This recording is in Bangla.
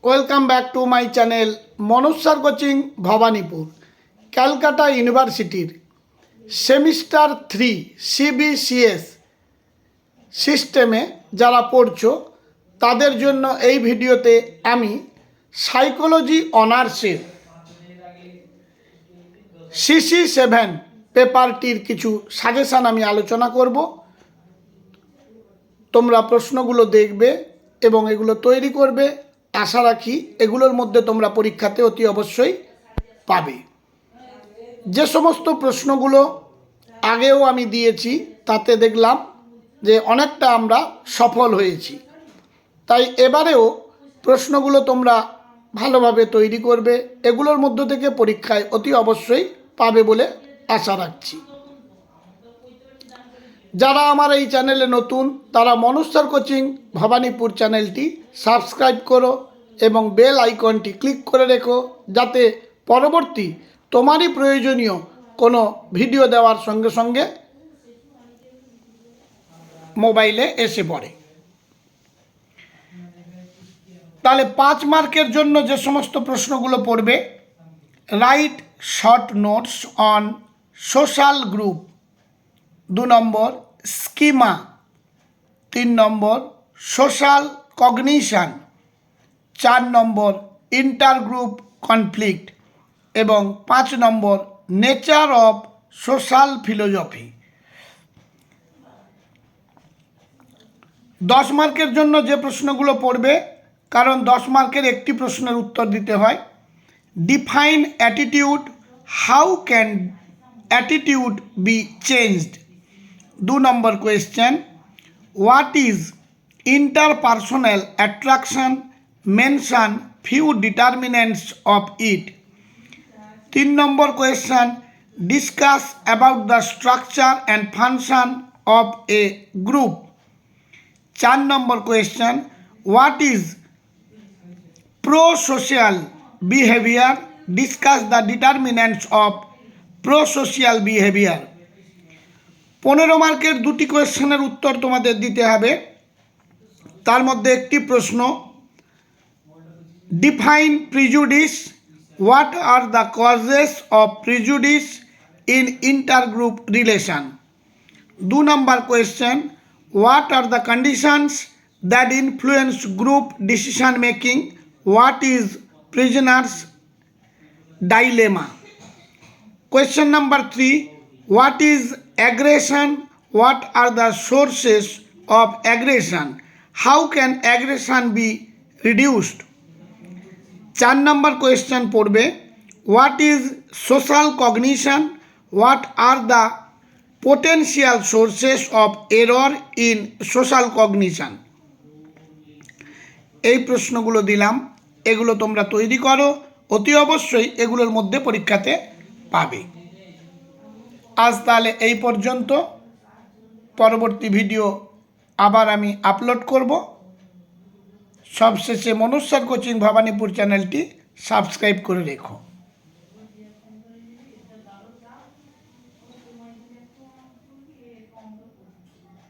Welcome back to my channel Manoj sir coaching Bhawanipur. Calcutta ইউনিভার্সিটির সেমিস্টার 3 সিবিসিএস সিস্টেমে যারা পড়ছো তাদের জন্য এই ভিডিওতে আমি সাইকোলজি অনার্সের CC7 পেপারটির কিছু সাজেশান আমি আলোচনা করব। তোমরা প্রশ্নগুলো দেখবে এবং এগুলো তৈরি করবে। আশা রাখি এগুলোর মধ্যে তোমরা পরীক্ষাতে অতি অবশ্যই পাবে। যে সমস্ত প্রশ্নগুলো আগেও আমি দিয়েছি তাতে দেখলাম যে অনেকটা আমরা সফল হয়েছি, তাই এবারেও প্রশ্নগুলো তোমরা ভালোভাবে তৈরি করবে। এগুলোর মধ্য থেকে পরীক্ষায় অতি অবশ্যই পাবে বলে আশা রাখছি। যারা আমার এই চ্যানেলে নতুন তারা মনোজ স্যার কোচিং ভবানীপুর চ্যানেলটি সাবস্ক্রাইব করো এবং বেল আইকনটি ক্লিক করে রেখো, যাতে পরবর্তী তোমারই প্রয়োজনীয় কোনো ভিডিও দেওয়ার সঙ্গে সঙ্গে মোবাইলে এসে পড়ে। তাহলে 5 মার্কের জন্য যে সমস্ত প্রশ্নগুলো পড়বে, write short notes on social group 2 নম্বর, স্কিমা 3 নম্বর, সোশ্যাল কগনিশন 4 নম্বর, ইন্টারগ্রুপ কনফ্লিক্ট এবং 5 নম্বর, নেচার অফ সোশ্যাল ফিলোসফি। 10 মার্কের জন্য যে প্রশ্নগুলো পড়বে, কারণ 10 মার্কের একটি প্রশ্নের উত্তর দিতে হয়। Define attitude, how can attitude be changed. 2 নম্বর question, what is interpersonal attraction, mention few determinants of it. 3 number question, discuss about the structure and function of A group. 4 number question, what is pro-social behavior, discuss the determinants of pro-social behavior। 15 মার্কের 2টি কোয়েশ্চেনের উত্তর তোমাদের দিতে হবে। তার মধ্যে একটি প্রশ্ন, define prejudice, what are the causes of prejudice in intergroup relation. 2 নম্বর question, what are the conditions that influence group decision making, what is prisoner's dilemma. Question number 3, what is aggression, what are the sources of aggression, how can aggression be reduced। 4 number question পড়বে, what is social cognition, what are the potential sources of error in social cognition। এই প্রশ্নগুলো দিলাম, এগুলো তোমরা তৈরি করো, অতি অবশ্যই এগুলোর মধ্যে পরীক্ষাতে পাবে। আজ তাহলে এই পর্যন্ত, পরবর্তী ভিডিও আবার আমি আপলোড করব। সবশেষে মনোজ স্যার কোচিং ভবানীপুর চ্যানেলটি সাবস্ক্রাইব করে রেখো।